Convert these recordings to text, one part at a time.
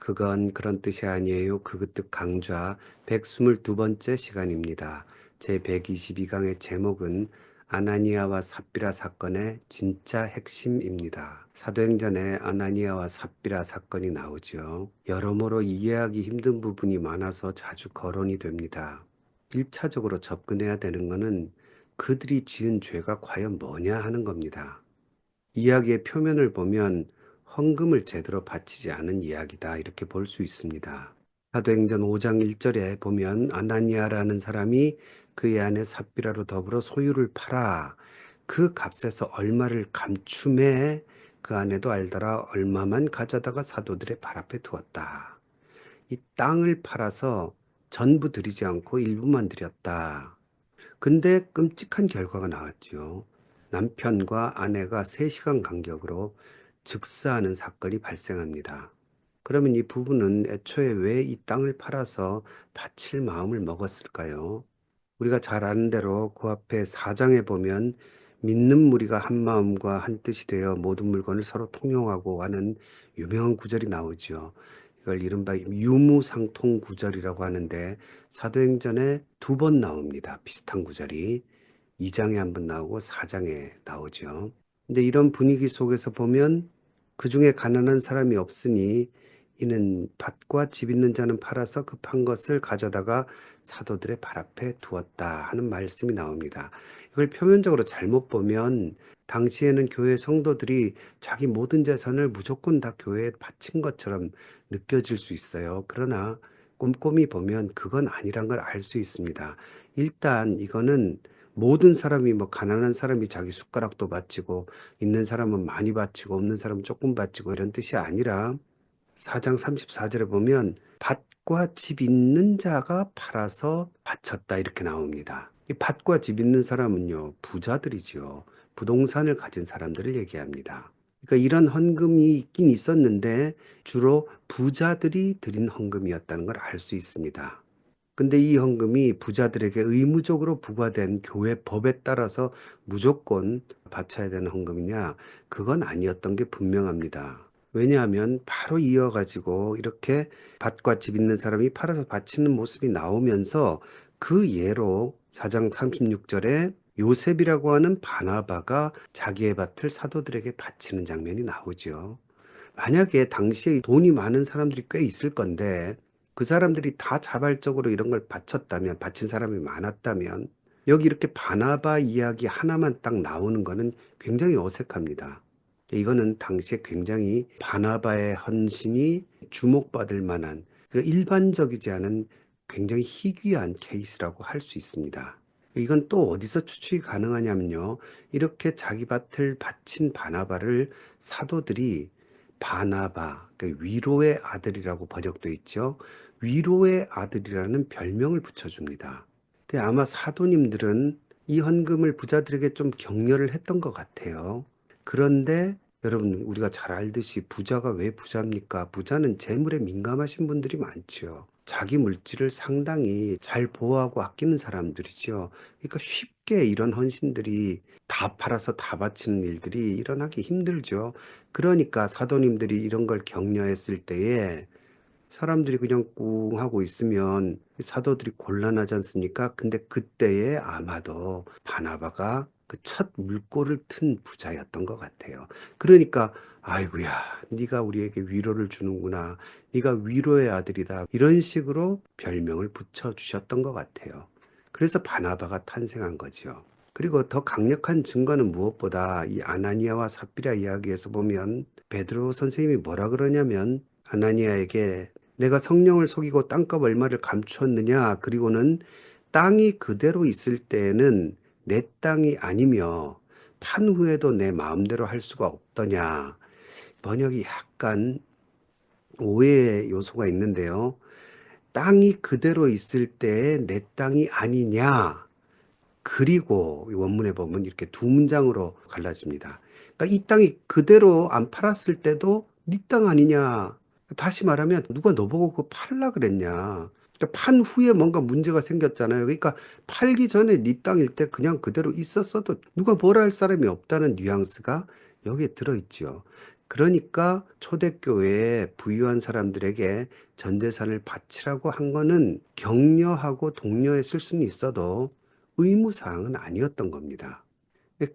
그건 그런 뜻이 아니에요. 그것도 강좌 122번째 시간입니다. 제 122강의 제목은 아나니아와 삽비라 사건의 진짜 핵심입니다. 사도행전에 아나니아와 삽비라 사건이 나오죠. 여러모로 이해하기 힘든 부분이 많아서 자주 거론이 됩니다. 1차적으로 접근해야 되는 것은 그들이 지은 죄가 과연 뭐냐 하는 겁니다. 이야기의 표면을 보면 헌금을 제대로 바치지 않은 이야기다 이렇게 볼 수 있습니다. 사도행전 5장 1절에 보면 아나니아라는 사람이 그의 아내 삽비라로 더불어 소유를 팔아 그 값에서 얼마를 감춤해 그 아내도 알더라 얼마만 가져다가 사도들의 발 앞에 두었다. 이 땅을 팔아서 전부 드리지 않고 일부만 드렸다. 근데 끔찍한 결과가 나왔죠. 남편과 아내가 3시간 간격으로 즉사하는 사건이 발생합니다. 그러면 이 부부는 애초에 왜 이 땅을 팔아서 바칠 마음을 먹었을까요? 우리가 잘 아는 대로 그 앞에 4장에 보면 믿는 무리가 한 마음과 한 뜻이 되어 모든 물건을 서로 통용하고 하는 유명한 구절이 나오죠. 이걸 이른바 유무상통 구절이라고 하는데 사도행전에 2번 나옵니다. 비슷한 구절이 2장에 한 번 나오고 4장에 나오죠. 근데 이런 분위기 속에서 보면 그 중에 가난한 사람이 없으니 이는 밭과 집 있는 자는 팔아서 급한 것을 가져다가 사도들의 발 앞에 두었다 하는 말씀이 나옵니다. 이걸 표면적으로 잘못 보면 당시에는 교회 성도들이 자기 모든 재산을 무조건 다 교회에 바친 것처럼 느껴질 수 있어요. 그러나 꼼꼼히 보면 그건 아니란 걸 알 수 있습니다. 일단 이거는 모든 사람이 뭐 가난한 사람이 자기 숟가락도 바치고 있는 사람은 많이 바치고 없는 사람은 조금 바치고 이런 뜻이 아니라 4장 34절에 보면 밭과 집 있는 자가 팔아서 바쳤다 이렇게 나옵니다. 이 밭과 집 있는 사람은요 부자들이지요. 부동산을 가진 사람들을 얘기합니다. 그러니까 이런 헌금이 있긴 있었는데 주로 부자들이 드린 헌금이었다는 걸 알 수 있습니다. 근데 이 헌금이 부자들에게 의무적으로 부과된 교회 법에 따라서 무조건 바쳐야 되는 헌금이냐? 그건 아니었던 게 분명합니다. 왜냐하면 바로 이어가지고 이렇게 밭과 집 있는 사람이 팔아서 바치는 모습이 나오면서 그 예로 4장 36절에 요셉이라고 하는 바나바가 자기의 밭을 사도들에게 바치는 장면이 나오죠. 만약에 당시에 돈이 많은 사람들이 꽤 있을 건데 그 사람들이 다 자발적으로 이런 걸 바쳤다면, 바친 사람이 많았다면 여기 이렇게 바나바 이야기 하나만 딱 나오는 거는 굉장히 어색합니다. 이거는 당시에 굉장히 바나바의 헌신이 주목받을 만한 그 일반적이지 않은 굉장히 희귀한 케이스라고 할 수 있습니다. 이건 또 어디서 추측이 가능하냐면요. 이렇게 자기 밭을 바친 바나바를 사도들이 바나바, 그 위로의 아들이라고 번역돼 있죠. 위로의 아들이라는 별명을 붙여줍니다. 근데 아마 사도님들은 이 헌금을 부자들에게 좀 격려를 했던 것 같아요. 그런데 여러분 우리가 잘 알듯이 부자가 왜 부자입니까? 부자는 재물에 민감하신 분들이 많지요. 자기 물질을 상당히 잘 보호하고 아끼는 사람들이지요. 그러니까 쉽게 이런 헌신들이 다 팔아서 다 바치는 일들이 일어나기 힘들죠. 그러니까 사도님들이 이런 걸 격려했을 때에 사람들이 그냥 꿍 하고 있으면 사도들이 곤란하지 않습니까? 근데 그때에 아마도 바나바가 그 첫 물꼬를 튼 부자였던 것 같아요. 그러니까 아이고야, 네가 우리에게 위로를 주는구나. 네가 위로의 아들이다. 이런 식으로 별명을 붙여주셨던 것 같아요. 그래서 바나바가 탄생한 거죠. 그리고 더 강력한 증거는 무엇보다 이 아나니아와 삽비라 이야기에서 보면 베드로 선생님이 뭐라 그러냐면 아나니아에게 내가 성령을 속이고 땅값 얼마를 감추었느냐 그리고는 땅이 그대로 있을 때에는 내 땅이 아니며 판 후에도 내 마음대로 할 수가 없더냐. 번역이 약간 오해의 요소가 있는데요. 땅이 그대로 있을 때에 내 땅이 아니냐. 그리고 원문에 보면 이렇게 두 문장으로 갈라집니다. 그러니까 이 땅이 그대로 안 팔았을 때도 네 땅 아니냐. 다시 말하면 누가 너보고 그거 팔라 그랬냐. 그러니까 판 후에 뭔가 문제가 생겼잖아요. 그러니까 팔기 전에 네 땅일 때 그냥 그대로 있었어도 누가 뭐라 할 사람이 없다는 뉘앙스가 여기에 들어있죠. 그러니까 초대교회에 부유한 사람들에게 전 재산을 바치라고 한 거는 격려하고 독려했을 수는 있어도 의무사항은 아니었던 겁니다.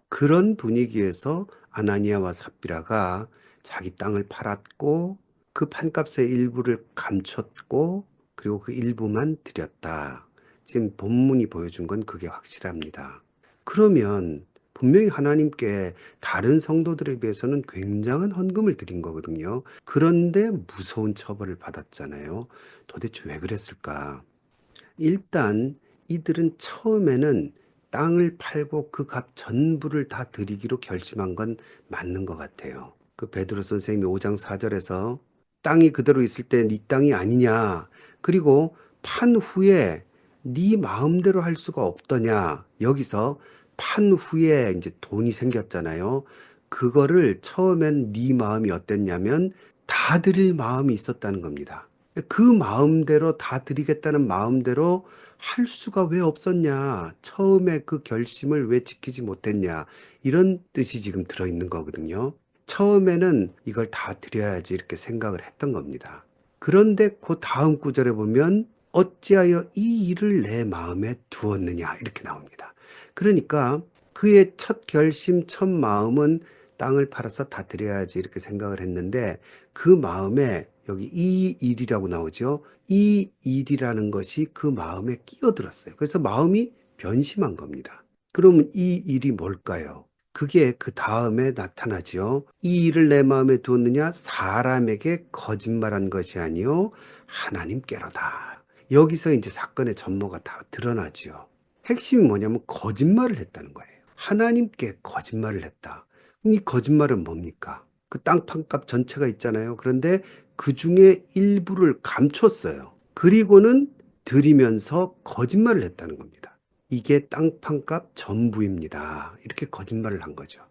그런 분위기에서 아나니아와 삽비라가 자기 땅을 팔았고 그 판값의 일부를 감췄고 그리고 그 일부만 드렸다. 지금 본문이 보여준 건 그게 확실합니다. 그러면 분명히 하나님께 다른 성도들에 비해서는 굉장한 헌금을 드린 거거든요. 그런데 무서운 처벌을 받았잖아요. 도대체 왜 그랬을까? 일단 이들은 처음에는 땅을 팔고 그 값 전부를 다 드리기로 결심한 건 맞는 것 같아요. 그 베드로 선생님이 5장 4절에서 땅이 그대로 있을 때 네 땅이 아니냐. 그리고 판 후에 네 마음대로 할 수가 없더냐. 여기서 판 후에 이제 돈이 생겼잖아요. 그거를 처음엔 네 마음이 어땠냐면 다 드릴 마음이 있었다는 겁니다. 그 마음대로 다 드리겠다는 마음대로 할 수가 왜 없었냐? 처음에 그 결심을 왜 지키지 못했냐? 이런 뜻이 지금 들어있는 거거든요. 처음에는 이걸 다 드려야지 이렇게 생각을 했던 겁니다. 그런데 그 다음 구절에 보면 어찌하여 이 일을 내 마음에 두었느냐? 이렇게 나옵니다. 그러니까 그의 첫 결심, 첫 마음은 땅을 팔아서 다 드려야지 이렇게 생각을 했는데 그 마음에 여기 이 일이라고 나오죠. 이 일이라는 것이 그 마음에 끼어들었어요. 그래서 마음이 변심한 겁니다. 그러면 이 일이 뭘까요? 그게 그 다음에 나타나죠. 이 일을 내 마음에 두었느냐? 사람에게 거짓말한 것이 아니요 하나님께로다. 여기서 이제 사건의 전모가 다 드러나지요. 핵심이 뭐냐면 거짓말을 했다는 거예요. 하나님께 거짓말을 했다. 이 거짓말은 뭡니까? 그 땅 판값 전체가 있잖아요. 그런데 그 중에 일부를 감췄어요. 그리고는 드리면서 거짓말을 했다는 겁니다. 이게 땅 판값 전부입니다. 이렇게 거짓말을 한 거죠.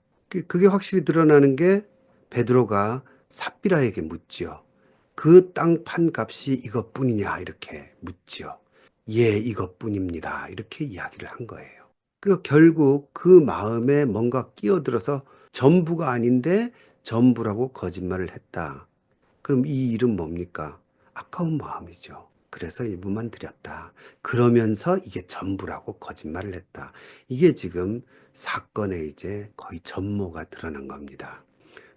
그게 확실히 드러나는 게 베드로가 삽비라에게 묻지요. 그 땅 판값이 이것뿐이냐 이렇게 묻지요. 예, 이것뿐입니다. 이렇게 이야기를 한 거예요. 결국 그 마음에 뭔가 끼어들어서 전부가 아닌데 전부라고 거짓말을 했다. 그럼 이 일은 뭡니까? 아까운 마음이죠. 그래서 일부만 드렸다. 그러면서 이게 전부라고 거짓말을 했다. 이게 지금 사건의 이제 거의 전모가 드러난 겁니다.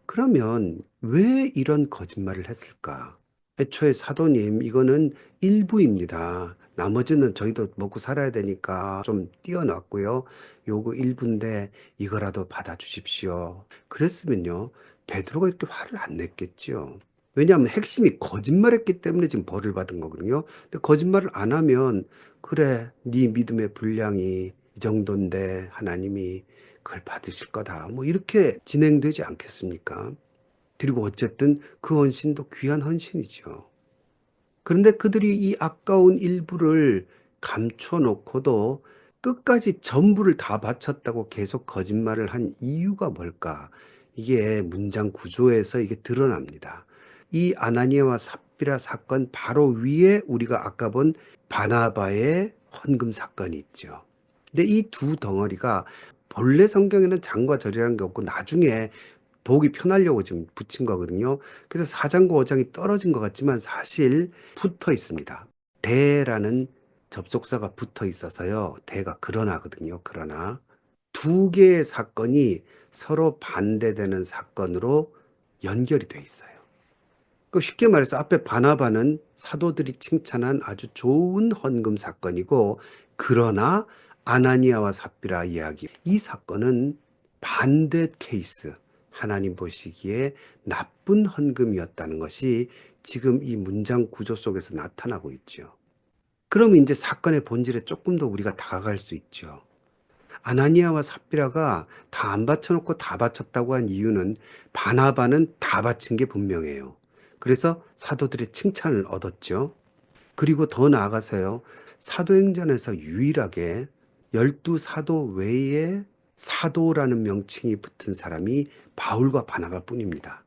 그러면 왜 이런 거짓말을 했을까? 애초에 사도님, 이거는 일부입니다. 나머지는 저희도 먹고 살아야 되니까 좀 띄워놨고요. 요거 일부인데 이거라도 받아주십시오. 그랬으면요, 베드로가 이렇게 화를 안 냈겠지요. 왜냐하면 핵심이 거짓말했기 때문에 지금 벌을 받은 거거든요. 근데 거짓말을 안 하면 그래, 네 믿음의 분량이 이 정도인데 하나님이 그걸 받으실 거다. 뭐 이렇게 진행되지 않겠습니까? 그리고 어쨌든 그 헌신도 귀한 헌신이죠. 그런데 그들이 이 아까운 일부를 감춰놓고도 끝까지 전부를 다 바쳤다고 계속 거짓말을 한 이유가 뭘까? 이게 문장 구조에서 이게 드러납니다. 이 아나니아와 삽비라 사건 바로 위에 우리가 아까 본 바나바의 헌금 사건이 있죠. 근데 이 두 덩어리가 본래 성경에는 장과 절이라는 게 없고 나중에 보기 편하려고 지금 붙인 거거든요. 그래서 4장과 5장이 떨어진 것 같지만 사실 붙어 있습니다. 대라는 접속사가 붙어 있어서요. 대가 그러나거든요. 그러나 두 개의 사건이 서로 반대되는 사건으로 연결이 돼 있어요. 쉽게 말해서 앞에 바나바는 사도들이 칭찬한 아주 좋은 헌금 사건이고 그러나 아나니아와 삽비라 이야기 이 사건은 반대 케이스 하나님 보시기에 나쁜 헌금이었다는 것이 지금 이 문장 구조 속에서 나타나고 있죠. 그러면 이제 사건의 본질에 조금 더 우리가 다가갈 수 있죠. 아나니아와 삽비라가 다 안 바쳐놓고 다 바쳤다고 한 이유는 바나바는 다 바친 게 분명해요. 그래서 사도들의 칭찬을 얻었죠. 그리고 더 나아가서요. 사도행전에서 유일하게 12사도 외에 사도라는 명칭이 붙은 사람이 바울과 바나바 뿐입니다.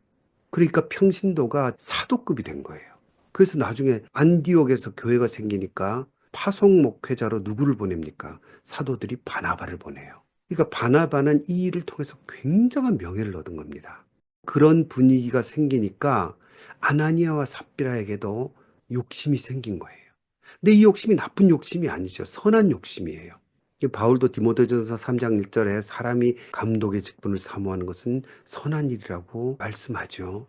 그러니까 평신도가 사도급이 된 거예요. 그래서 나중에 안디옥에서 교회가 생기니까 파송 목회자로 누구를 보냅니까? 사도들이 바나바를 보내요. 그러니까 바나바는 이 일을 통해서 굉장한 명예를 얻은 겁니다. 그런 분위기가 생기니까 아나니아와 삽비라에게도 욕심이 생긴 거예요. 근데 이 욕심이 나쁜 욕심이 아니죠. 선한 욕심이에요. 바울도 디모데전서 3장 1절에 사람이 감독의 직분을 사모하는 것은 선한 일이라고 말씀하죠.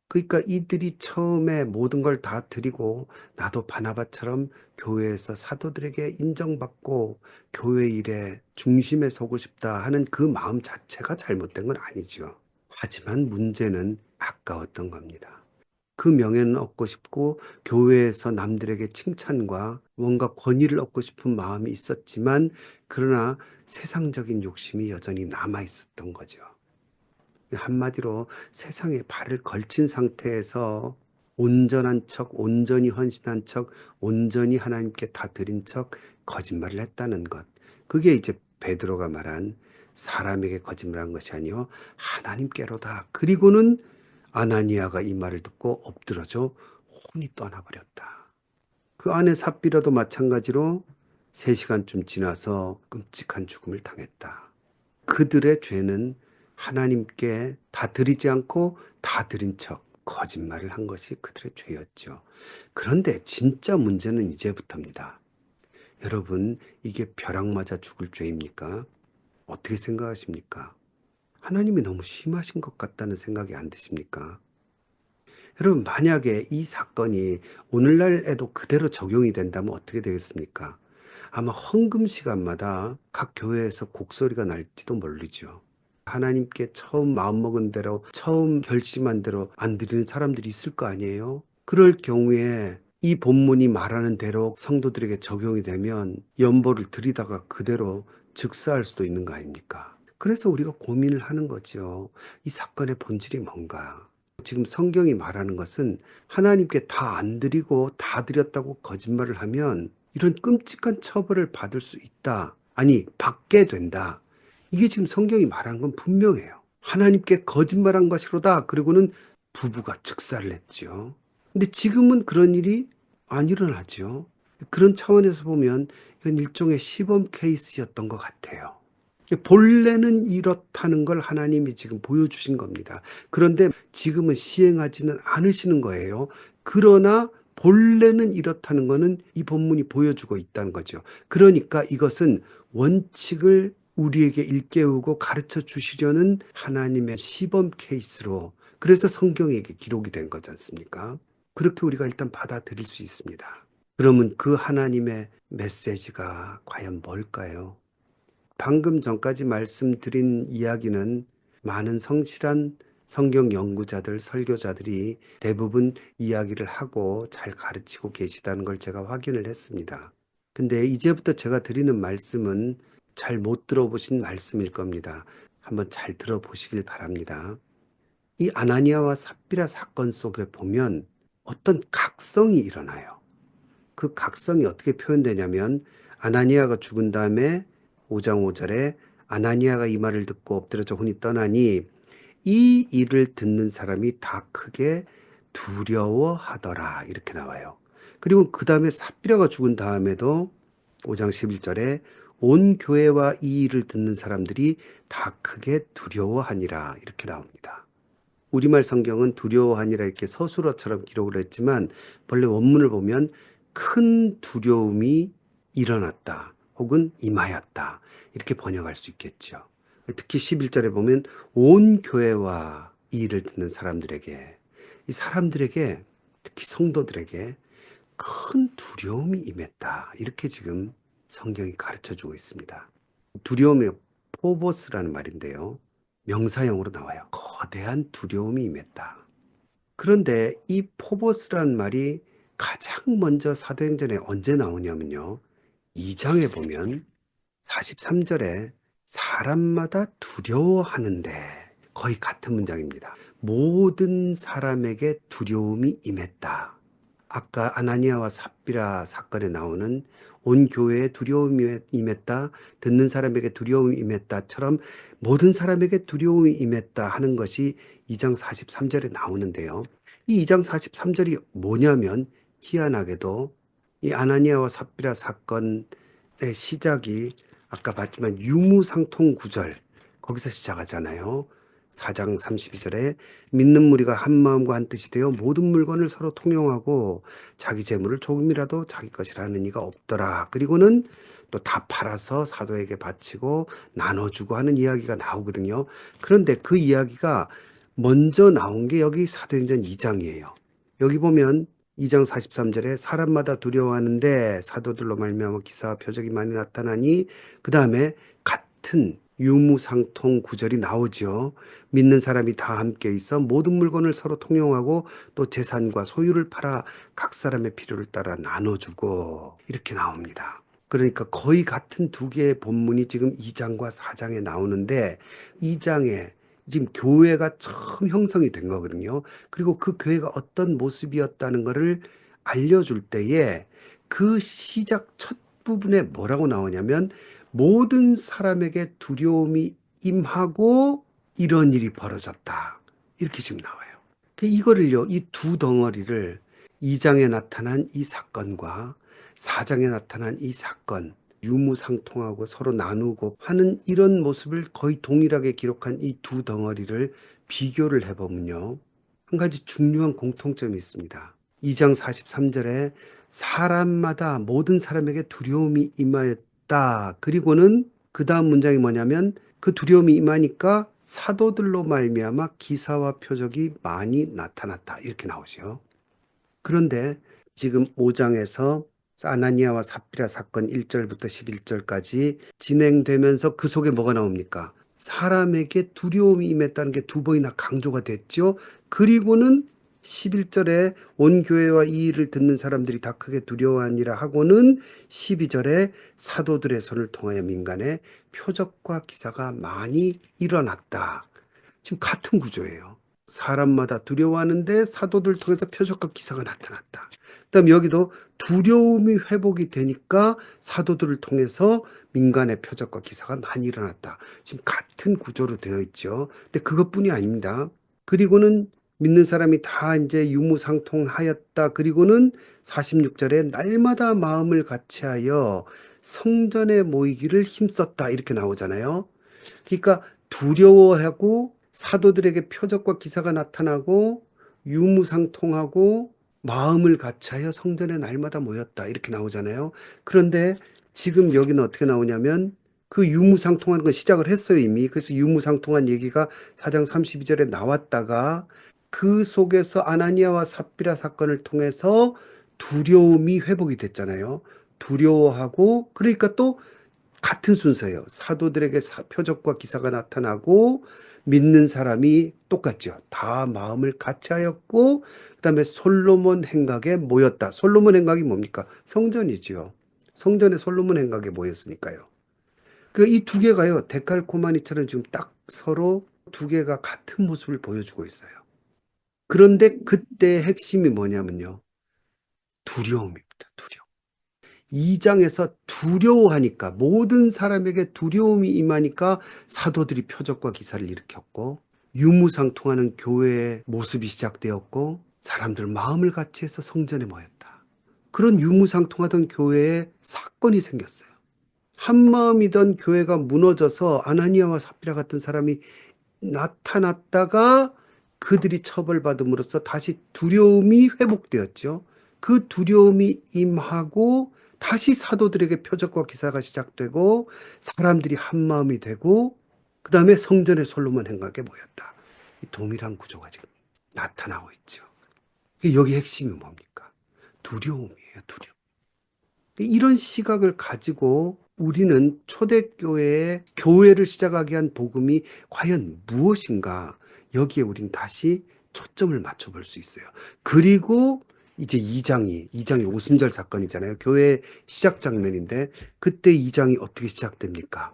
그러니까 이들이 처음에 모든 걸 다 드리고 나도 바나바처럼 교회에서 사도들에게 인정받고 교회 일에 중심에 서고 싶다 하는 그 마음 자체가 잘못된 건 아니죠. 하지만 문제는 아까웠던 겁니다. 그 명예는 얻고 싶고 교회에서 남들에게 칭찬과 뭔가 권위를 얻고 싶은 마음이 있었지만 그러나 세상적인 욕심이 여전히 남아 있었던 거죠. 한마디로 세상에 발을 걸친 상태에서 온전한 척, 온전히 헌신한 척, 온전히 하나님께 다 드린 척 거짓말을 했다는 것. 그게 이제 베드로가 말한 사람에게 거짓말한 것이 아니요 하나님께로다. 그리고는 아나니아가 이 말을 듣고 엎드러져 혼이 떠나버렸다. 그 아내 삽비라도 마찬가지로 3시간쯤 지나서 끔찍한 죽음을 당했다. 그들의 죄는 하나님께 다 드리지 않고 다 드린 척 거짓말을 한 것이 그들의 죄였죠. 그런데 진짜 문제는 이제부터입니다. 여러분, 이게 벼락 맞아 죽을 죄입니까? 어떻게 생각하십니까? 하나님이 너무 심하신 것 같다는 생각이 안 드십니까? 여러분, 만약에 이 사건이 오늘날에도 그대로 적용이 된다면 어떻게 되겠습니까? 아마 헌금 시간마다 각 교회에서 곡소리가 날지도 모르죠. 하나님께 처음 마음먹은 대로, 처음 결심한 대로 안 드리는 사람들이 있을 거 아니에요? 그럴 경우에 이 본문이 말하는 대로 성도들에게 적용이 되면 연보를 드리다가 그대로 즉사할 수도 있는 거 아닙니까? 그래서 우리가 고민을 하는 거죠. 이 사건의 본질이 뭔가? 지금 성경이 말하는 것은 하나님께 다 안 드리고 다 드렸다고 거짓말을 하면 이런 끔찍한 처벌을 받을 수 있다. 아니, 받게 된다. 이게 지금 성경이 말하는 건 분명해요. 하나님께 거짓말한 것이로다. 그리고는 부부가 즉사를 했죠. 근데 지금은 그런 일이 안 일어나죠. 그런 차원에서 보면 이건 일종의 시범 케이스였던 것 같아요. 본래는 이렇다는 걸 하나님이 지금 보여주신 겁니다. 그런데 지금은 시행하지는 않으시는 거예요. 그러나 본래는 이렇다는 것은 이 본문이 보여주고 있다는 거죠. 그러니까 이것은 원칙을 우리에게 일깨우고 가르쳐 주시려는 하나님의 시범 케이스로 그래서 성경에 기록이 된 거지 않습니까? 그렇게 우리가 일단 받아들일 수 있습니다. 그러면 그 하나님의 메시지가 과연 뭘까요? 방금 전까지 말씀드린 이야기는 많은 성실한 성경 연구자들, 설교자들이 대부분 이야기를 하고 잘 가르치고 계시다는 걸 제가 확인을 했습니다. 근데 이제부터 제가 드리는 말씀은 잘 못 들어보신 말씀일 겁니다. 한번 잘 들어보시길 바랍니다. 이 아나니아와 삽비라 사건 속에 보면 어떤 각성이 일어나요. 그 각성이 어떻게 표현되냐면 아나니아가 죽은 다음에 5장 5절에 아나니아가 이 말을 듣고 엎드려져 혼이 떠나니 이 일을 듣는 사람이 다 크게 두려워하더라 이렇게 나와요. 그리고 그 다음에 삽비라가 죽은 다음에도 5장 11절에 온 교회와 이 일을 듣는 사람들이 다 크게 두려워하니라 이렇게 나옵니다. 우리말 성경은 두려워하니라 이렇게 서술어처럼 기록을 했지만 본래 원문을 보면 큰 두려움이 일어났다 혹은 임하였다 이렇게 번역할 수 있겠죠. 특히 11절에 보면 온 교회와 이 일을 듣는 사람들에게 이 사람들에게 특히 성도들에게 큰 두려움이 임했다 이렇게 지금 성경이 가르쳐주고 있습니다. 두려움이 포보스라는 말인데요. 명사형으로 나와요. 거대한 두려움이 임했다. 그런데 이 포보스라는 말이 가장 먼저 사도행전에 언제 나오냐면요. 2장에 보면 43절에 사람마다 두려워하는데 거의 같은 문장입니다. 모든 사람에게 두려움이 임했다. 아까 아나니아와 삽비라 사건에 나오는 온 교회에 두려움이 임했다, 듣는 사람에게 두려움이 임했다처럼 모든 사람에게 두려움이 임했다 하는 것이 2장 43절에 나오는데요. 이 2장 43절이 뭐냐면 희한하게도 이 아나니아와 삽비라 사건의 시작이 아까 봤지만 유무상통 구절 거기서 시작하잖아요. 4장 32절에 믿는 무리가 한 마음과 한 뜻이 되어 모든 물건을 서로 통용하고 자기 재물을 조금이라도 자기 것이라 하는 이가 없더라. 그리고는 또 다 팔아서 사도에게 바치고 나눠주고 하는 이야기가 나오거든요. 그런데 그 이야기가 먼저 나온 게 여기 사도행전 2장이에요. 여기 보면 2장 43절에 사람마다 두려워하는데 사도들로 말미암아 기사와 표적이 많이 나타나니, 그 다음에 같은 유무상통 구절이 나오죠. 믿는 사람이 다 함께 있어 모든 물건을 서로 통용하고 또 재산과 소유를 팔아 각 사람의 필요를 따라 나눠주고, 이렇게 나옵니다. 그러니까 거의 같은 두 개의 본문이 지금 2장과 4장에 나오는데, 2장에 지금 교회가 처음 형성이 된 거거든요. 그리고 그 교회가 어떤 모습이었다는 것을 알려줄 때에 그 시작 첫 부분에 뭐라고 나오냐면, 모든 사람에게 두려움이 임하고 이런 일이 벌어졌다, 이렇게 지금 나와요. 이거를요, 이 두 덩어리를 2장에 나타난 이 사건과 4장에 나타난 이 사건, 유무상통하고 서로 나누고 하는 이런 모습을 거의 동일하게 기록한 이 두 덩어리를 비교를 해보면요, 한 가지 중요한 공통점이 있습니다. 2장 43절에 사람마다 모든 사람에게 두려움이 임하였다. 그리고는 그 다음 문장이 뭐냐면, 그 두려움이 임하니까 사도들로 말미암아 기사와 표적이 많이 나타났다, 이렇게 나오죠. 그런데 지금 5장에서 아나니아와 삽비라 사건 1절부터 11절까지 진행되면서 그 속에 뭐가 나옵니까? 사람에게 두려움이 임했다는 게 두 번이나 강조가 됐죠. 그리고는 11절에 온 교회와 이 일을 듣는 사람들이 다 크게 두려워하니라 하고는 12절에 사도들의 손을 통하여 민간에 표적과 기사가 많이 일어났다. 지금 같은 구조예요. 사람마다 두려워하는데 사도들 통해서 표적과 기사가 나타났다. 그다음 여기도 두려움이 회복이 되니까 사도들을 통해서 민간의 표적과 기사가 많이 일어났다. 지금 같은 구조로 되어 있죠. 근데 그것뿐이 아닙니다. 그리고는 믿는 사람이 다 이제 유무상통하였다. 그리고는 46절에 날마다 마음을 같이하여 성전에 모이기를 힘썼다, 이렇게 나오잖아요. 그러니까 두려워하고 사도들에게 표적과 기사가 나타나고 유무상통하고 마음을 같이하여 성전에 날마다 모였다, 이렇게 나오잖아요. 그런데 지금 여기는 어떻게 나오냐면, 그 유무상통하는 건 시작을 했어요, 이미. 그래서 유무상통한 얘기가 4장 32절에 나왔다가 그 속에서 아나니아와 삽비라 사건을 통해서 두려움이 회복이 됐잖아요. 두려워하고, 그러니까 또 같은 순서예요. 사도들에게 표적과 기사가 나타나고 믿는 사람이 똑같죠. 다 마음을 같이하였고, 그다음에 솔로몬 행각에 모였다. 솔로몬 행각이 뭡니까? 성전이지요. 성전에 솔로몬 행각에 모였으니까요. 그 이 두 개가요, 데칼코마니처럼 지금 딱 서로 두 개가 같은 모습을 보여주고 있어요. 그런데 그때 핵심이 뭐냐면요, 두려움입니다. 두려움. 2장에서 두려워하니까, 모든 사람에게 두려움이 임하니까 사도들이 표적과 기사를 일으켰고, 유무상통하는 교회의 모습이 시작되었고, 사람들 마음을 같이해서 성전에 모였다. 그런 유무상통하던 교회에 사건이 생겼어요. 한마음이던 교회가 무너져서 아나니아와 삽비라 같은 사람이 나타났다가 그들이 처벌받음으로써 다시 두려움이 회복되었죠. 그 두려움이 임하고 다시 사도들에게 표적과 기사가 시작되고 사람들이 한마음이 되고, 그 다음에 성전의 솔로몬 행각에 모였다. 이 동일한 구조가 지금 나타나고 있죠. 여기 핵심이 뭡니까? 두려움이에요, 두려움. 이런 시각을 가지고 우리는 초대교회의 교회를 시작하게 한 복음이 과연 무엇인가, 여기에 우린 다시 초점을 맞춰볼 수 있어요. 그리고 이제 2장이 오순절 사건이잖아요. 교회 시작 장면인데, 그때 2장이 어떻게 시작됩니까?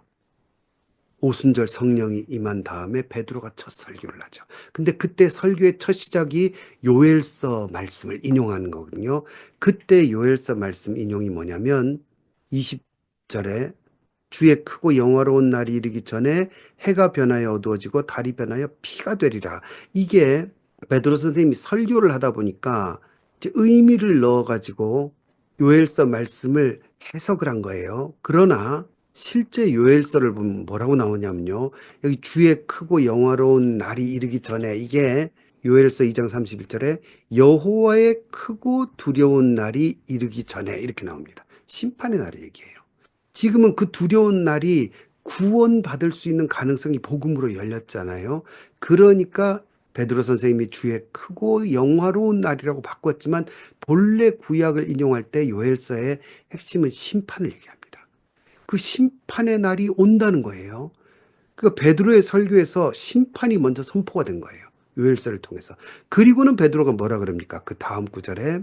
오순절 성령이 임한 다음에 베드로가 첫 설교를 하죠. 근데 그때 설교의 첫 시작이 요엘서 말씀을 인용하는 거거든요. 그때 요엘서 말씀 인용이 뭐냐면 20절에 주의 크고 영화로운 날이 이르기 전에 해가 변하여 어두워지고 달이 변하여 피가 되리라. 이게 베드로 선생님이 설교를 하다 보니까 이제 의미를 넣어가지고 요엘서 말씀을 해석을 한 거예요. 그러나 실제 요엘서를 보면 뭐라고 나오냐면요. 여기 주의 크고 영화로운 날이 이르기 전에, 이게 요엘서 2장 31절에 여호와의 크고 두려운 날이 이르기 전에 이렇게 나옵니다. 심판의 날을 얘기해요. 지금은 그 두려운 날이 구원받을 수 있는 가능성이 복음으로 열렸잖아요. 그러니까 베드로 선생님이 주의 크고 영화로운 날이라고 바꿨지만 본래 구약을 인용할 때 요엘서의 핵심은 심판을 얘기합니다. 그 심판의 날이 온다는 거예요. 그러니까 베드로의 설교에서 심판이 먼저 선포가 된 거예요. 요엘서를 통해서. 그리고는 베드로가 뭐라 그럽니까? 그 다음 구절에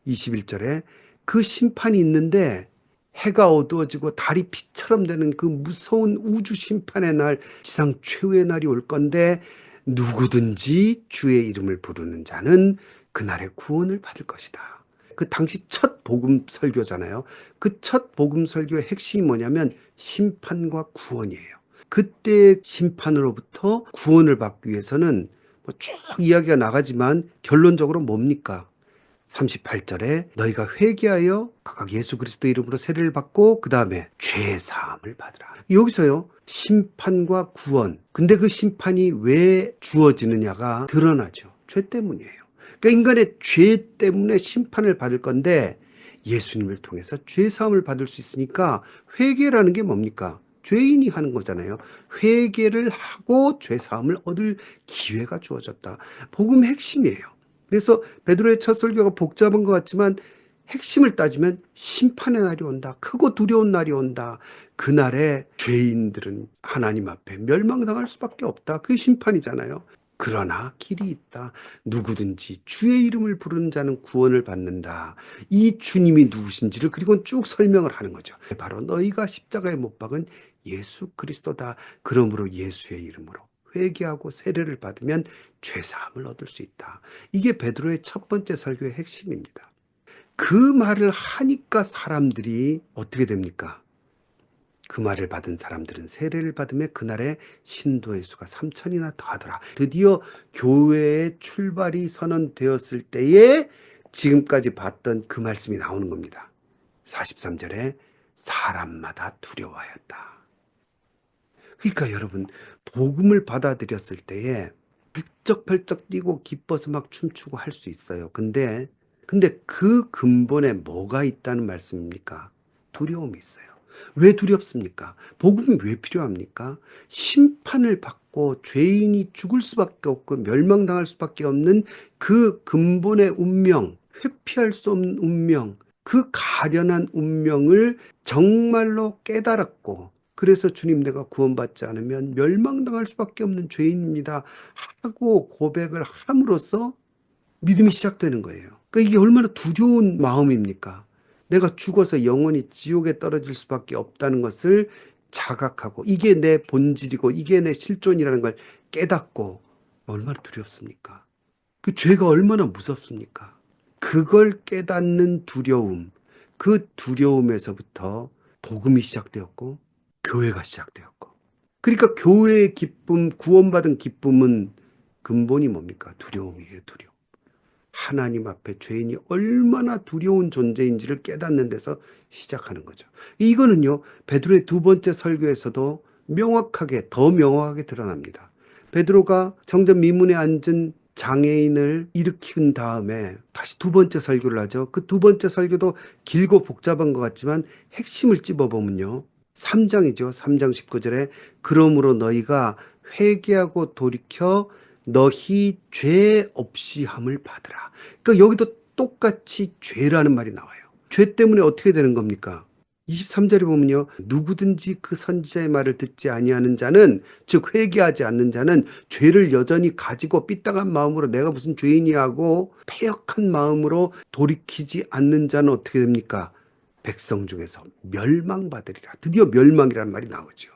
21절에 그 심판이 있는데 해가 어두워지고 달이 빛처럼 되는 그 무서운 우주 심판의 날, 지상 최후의 날이 올 건데 누구든지 주의 이름을 부르는 자는 그날의 구원을 받을 것이다. 그 당시 첫 복음 설교잖아요. 그 첫 복음 설교의 핵심이 뭐냐면 심판과 구원이에요. 그때 심판으로부터 구원을 받기 위해서는 쭉 이야기가 나가지만 결론적으로 뭡니까? 38절에 너희가 회개하여 각각 예수 그리스도 이름으로 세례를 받고 그 다음에 죄 사함을 받으라. 여기서요, 심판과 구원. 근데 그 심판이 왜 주어지느냐가 드러나죠. 죄 때문이에요. 그러니까 인간의 죄 때문에 심판을 받을 건데 예수님을 통해서 죄 사함을 받을 수 있으니까 회개라는 게 뭡니까? 죄인이 하는 거잖아요. 회개를 하고 죄 사함을 얻을 기회가 주어졌다. 복음의 핵심이에요. 그래서 베드로의 첫 설교가 복잡한 것 같지만 핵심을 따지면 심판의 날이 온다. 크고 두려운 날이 온다. 그날에 죄인들은 하나님 앞에 멸망당할 수밖에 없다. 그게 심판이잖아요. 그러나 길이 있다. 누구든지 주의 이름을 부르는 자는 구원을 받는다. 이 주님이 누구신지를 그리고 쭉 설명을 하는 거죠. 바로 너희가 십자가에 못 박은 예수 그리스도다. 그러므로 예수의 이름으로 회개하고 세례를 받으면 죄사함을 얻을 수 있다. 이게 베드로의 첫 번째 설교의 핵심입니다. 그 말을 하니까 사람들이 어떻게 됩니까? 그 말을 받은 사람들은 세례를 받으며 그날에 신도의 수가 3,000이나 더하더라. 드디어 교회의 출발이 선언되었을 때에 지금까지 봤던 그 말씀이 나오는 겁니다. 43절에 사람마다 두려워하였다. 그러니까 여러분, 복음을 받아들였을 때에 펄쩍펄쩍 뛰고 기뻐서 막 춤추고 할 수 있어요. 근데 그 근본에 뭐가 있다는 말씀입니까? 두려움이 있어요. 왜 두렵습니까? 복음이 왜 필요합니까? 심판을 받고 죄인이 죽을 수밖에 없고 멸망당할 수밖에 없는 그 근본의 운명, 회피할 수 없는 운명, 그 가련한 운명을 정말로 깨달았고, 그래서 주님, 내가 구원받지 않으면 멸망당할 수밖에 없는 죄인입니다 하고 고백을 함으로써 믿음이 시작되는 거예요. 그러니까 이게 얼마나 두려운 마음입니까? 내가 죽어서 영원히 지옥에 떨어질 수밖에 없다는 것을 자각하고 이게 내 본질이고 이게 내 실존이라는 걸 깨닫고 얼마나 두렵습니까? 그 죄가 얼마나 무섭습니까? 그걸 깨닫는 두려움, 그 두려움에서부터 복음이 시작되었고 교회가 시작되었고, 그러니까 교회의 기쁨, 구원받은 기쁨은 근본이 뭡니까? 두려움이에요. 두려움. 하나님 앞에 죄인이 얼마나 두려운 존재인지를 깨닫는 데서 시작하는 거죠. 이거는요, 베드로의 두 번째 설교에서도 명확하게, 더 명확하게 드러납니다. 베드로가 정전 미문에 앉은 장애인을 일으킨 다음에 다시 두 번째 설교를 하죠. 그 두 번째 설교도 길고 복잡한 것 같지만 핵심을 찝어보면요, 3장이죠. 3장 19절에 그러므로 너희가 회개하고 돌이켜 너희 죄 없이 함을 받으라. 그러니까 여기도 똑같이 죄라는 말이 나와요. 죄 때문에 어떻게 되는 겁니까? 23절에 보면요, 누구든지 그 선지자의 말을 듣지 아니하는 자는, 즉 회개하지 않는 자는 죄를 여전히 가지고 삐딱한 마음으로 내가 무슨 죄인이야 하고 패역한 마음으로 돌이키지 않는 자는 어떻게 됩니까? 백성 중에서 멸망받으리라. 드디어 멸망이라는 말이 나오죠.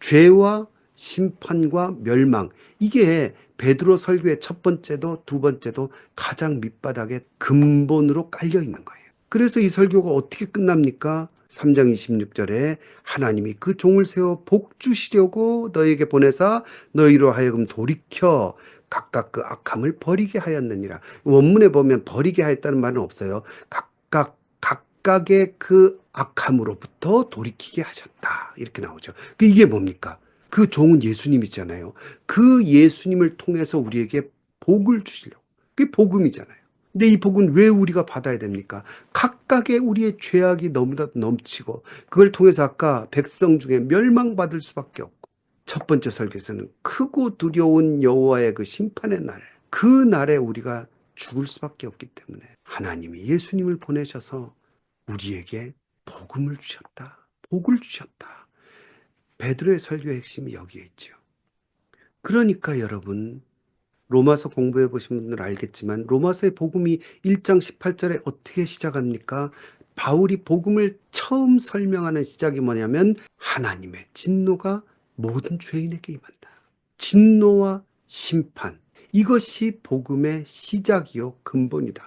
죄와 심판과 멸망, 이게 베드로 설교의 첫 번째도 두 번째도 가장 밑바닥에 근본으로 깔려 있는 거예요. 그래서 이 설교가 어떻게 끝납니까? 3장 26절에 하나님이 그 종을 세워 복 주시려고 너에게 보내사 너희로 하여금 돌이켜 각각 그 악함을 버리게 하였느니라. 원문에 보면 버리게 하였다는 말은 없어요. 각각의 그 악함으로부터 돌이키게 하셨다. 주셨다. 이렇게 나오죠. 이게 뭡니까? 그 종은 예수님이잖아요. 그 예수님을 통해서 우리에게 복을 주시려고. 그게 복음이잖아요. 근데 이 복은 왜 우리가 받아야 됩니까? 각각의 우리의 죄악이 너무나 넘치고 그걸 통해서 아까 백성 중에 멸망받을 수밖에 없고 첫 번째 설교에서는 크고 두려운 여호와의 그 심판의 날, 그 날에 우리가 죽을 수밖에 없기 때문에 하나님이 예수님을 보내셔서 우리에게 복음을 주셨다. 복을 주셨다. 베드로의 설교의 핵심이 여기에 있죠. 그러니까 여러분 로마서 공부해 보신 분들은 알겠지만 로마서의 복음이 1장 18절에 어떻게 시작합니까? 바울이 복음을 처음 설명하는 시작이 뭐냐면 하나님의 진노가 모든 죄인에게 임한다. 진노와 심판. 이것이 복음의 시작이요 근본이다.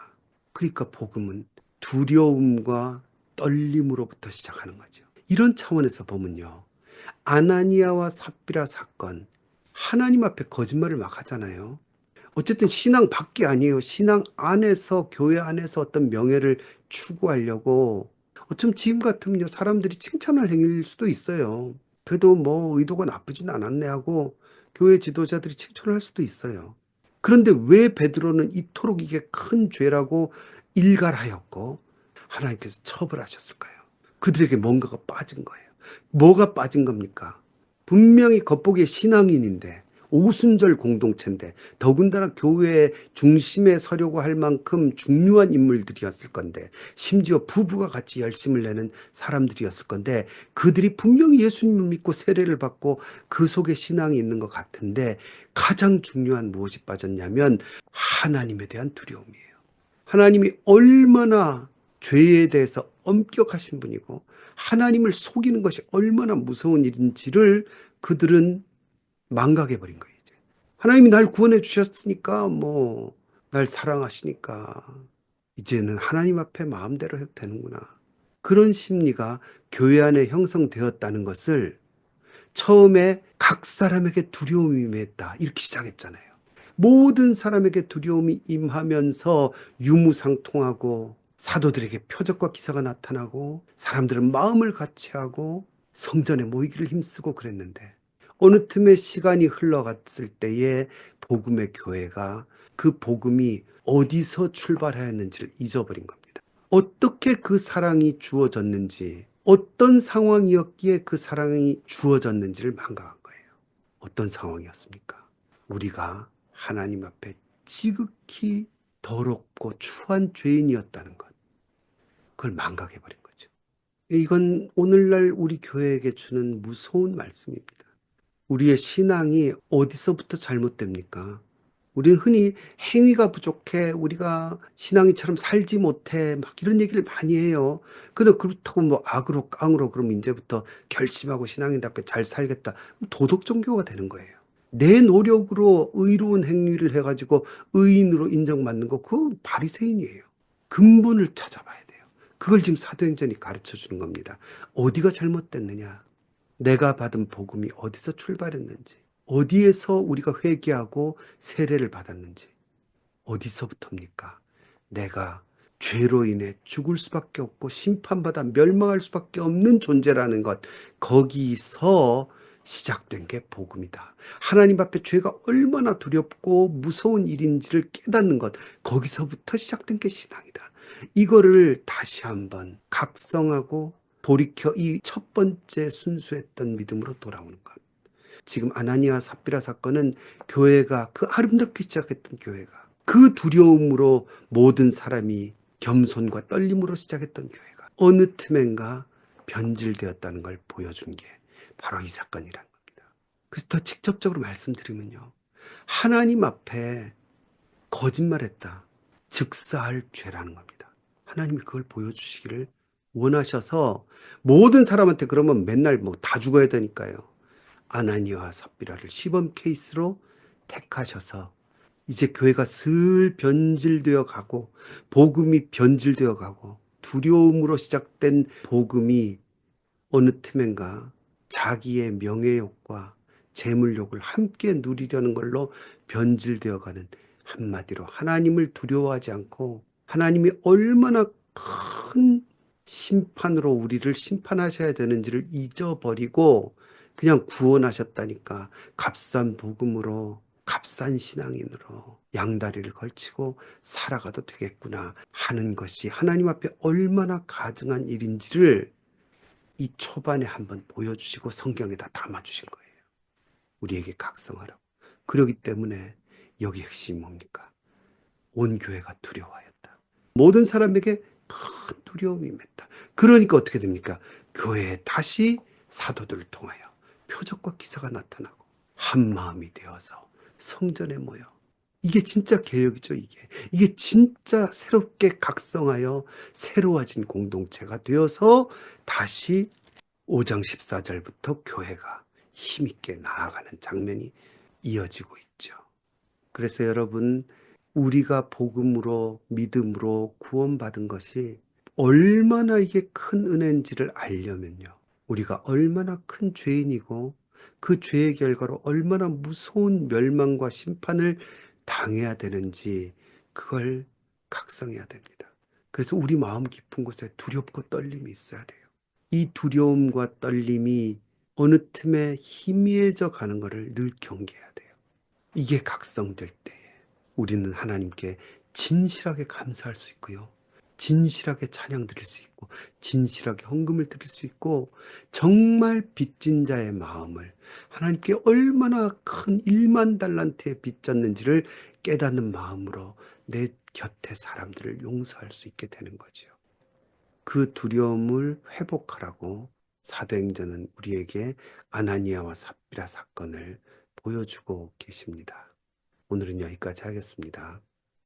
그러니까 복음은 두려움과 떨림으로부터 시작하는 거죠. 이런 차원에서 보면요. 아나니아와 삽비라 사건. 하나님 앞에 거짓말을 막 하잖아요. 어쨌든 신앙 밖이 아니에요. 신앙 안에서, 교회 안에서 어떤 명예를 추구하려고. 어쩜 지금 같으면요, 사람들이 칭찬할 행위일 수도 있어요. 그래도 뭐 의도가 나쁘진 않았네 하고 교회 지도자들이 칭찬을 할 수도 있어요. 그런데 왜 베드로는 이토록 이게 큰 죄라고 일갈하였고 하나님께서 처벌하셨을까요? 그들에게 뭔가가 빠진 거예요. 뭐가 빠진 겁니까? 분명히 겉보기에 신앙인인데 오순절 공동체인데 더군다나 교회의 중심에 서려고 할 만큼 중요한 인물들이었을 건데 심지어 부부가 같이 열심을 내는 사람들이었을 건데 그들이 분명히 예수님을 믿고 세례를 받고 그 속에 신앙이 있는 것 같은데 가장 중요한 무엇이 빠졌냐면 하나님에 대한 두려움이에요. 하나님이 얼마나 죄에 대해서 엄격하신 분이고 하나님을 속이는 것이 얼마나 무서운 일인지를 그들은 망각해버린 거예요. 이제. 하나님이 날 구원해 주셨으니까 뭐 날 사랑하시니까 이제는 하나님 앞에 마음대로 해도 되는구나. 그런 심리가 교회 안에 형성되었다는 것을 처음에 각 사람에게 두려움이 임했다. 이렇게 시작했잖아요. 모든 사람에게 두려움이 임하면서 유무상통하고 사도들에게 표적과 기사가 나타나고 사람들은 마음을 같이하고 성전에 모이기를 힘쓰고 그랬는데 어느 틈에 시간이 흘러갔을 때에 복음의 교회가 그 복음이 어디서 출발하였는지를 잊어버린 겁니다. 어떻게 그 사랑이 주어졌는지 어떤 상황이었기에 그 사랑이 주어졌는지를 망각한 거예요. 어떤 상황이었습니까? 우리가 하나님 앞에 지극히 더럽고 추한 죄인이었다는 것. 그걸 망각해버린 거죠. 이건 오늘날 우리 교회에게 주는 무서운 말씀입니다. 우리의 신앙이 어디서부터 잘못됩니까? 우리는 흔히 행위가 부족해, 우리가 신앙이처럼 살지 못해, 막 이런 얘기를 많이 해요. 그래, 그렇다고 뭐 악으로 깡으로 그러면 이제부터 결심하고 신앙인답게 잘 살겠다. 도덕 종교가 되는 거예요. 내 노력으로 의로운 행위를 해가지고 의인으로 인정받는 거, 그건 바리새인이에요. 근본을 찾아봐야 돼요. 그걸 지금 사도행전이 가르쳐 주는 겁니다. 어디가 잘못됐느냐? 내가 받은 복음이 어디서 출발했는지, 어디에서 우리가 회개하고 세례를 받았는지, 어디서부터입니까? 내가 죄로 인해 죽을 수밖에 없고 심판받아 멸망할 수밖에 없는 존재라는 것, 거기서 시작된 게 복음이다. 하나님 앞에 죄가 얼마나 두렵고 무서운 일인지를 깨닫는 것, 거기서부터 시작된 게 신앙이다. 이거를 다시 한번 각성하고 돌이켜 이 첫 번째 순수했던 믿음으로 돌아오는 것. 지금 아나니아 삽비라 사건은 교회가 그 아름답게 시작했던 교회가 그 두려움으로 모든 사람이 겸손과 떨림으로 시작했던 교회가 어느 틈엔가 변질되었다는 걸 보여준 게 바로 이 사건이란 겁니다. 그래서 더 직접적으로 말씀드리면요. 하나님 앞에 거짓말했다. 즉사할 죄라는 겁니다. 하나님이 그걸 보여주시기를 원하셔서 모든 사람한테 그러면 맨날 뭐 다 죽어야 되니까요. 아나니아와 삽비라를 시범 케이스로 택하셔서 이제 교회가 슬 변질되어 가고 복음이 변질되어 가고 두려움으로 시작된 복음이 어느 틈엔가 자기의 명예욕과 재물욕을 함께 누리려는 걸로 변질되어 가는 한마디로 하나님을 두려워하지 않고 하나님이 얼마나 큰 심판으로 우리를 심판하셔야 되는지를 잊어버리고 그냥 구원하셨다니까 값싼 복음으로 값싼 신앙인으로 양다리를 걸치고 살아가도 되겠구나 하는 것이 하나님 앞에 얼마나 가증한 일인지를 이 초반에 한번 보여주시고 성경에다 담아주신 거예요. 우리에게 각성하라고. 그러기 때문에 여기 핵심이 뭡니까? 온 교회가 두려워하였다. 모든 사람에게 큰 두려움이 임했다. 그러니까 어떻게 됩니까? 교회에 다시 사도들을 통하여 표적과 기사가 나타나고 한 마음이 되어서 성전에 모여. 이게 진짜 개혁이죠, 이게. 이게 진짜 새롭게 각성하여 새로워진 공동체가 되어서 다시 5장 14절부터 교회가 힘있게 나아가는 장면이 이어지고 있죠. 그래서 여러분, 우리가 복음으로, 믿음으로 구원받은 것이 얼마나 이게 큰 은혜인지를 알려면요. 우리가 얼마나 큰 죄인이고 그 죄의 결과로 얼마나 무서운 멸망과 심판을 당해야 되는지 그걸 각성해야 됩니다. 그래서 우리 마음 깊은 곳에 두렵고 떨림이 있어야 돼요. 이 두려움과 떨림이 어느 틈에 희미해져 가는 것을 늘 경계해야 돼요. 이게 각성될 때에 우리는 하나님께 진실하게 감사할 수 있고요. 진실하게 찬양 드릴 수 있고, 진실하게 헌금을 드릴 수 있고, 정말 빚진 자의 마음을 하나님께 얼마나 큰 1만 달란트에 빚졌는지를 깨닫는 마음으로 내 곁에 사람들을 용서할 수 있게 되는 거죠. 그 두려움을 회복하라고 사도행전은 우리에게 아나니아와 삽비라 사건을 보여주고 계십니다. 오늘은 여기까지 하겠습니다.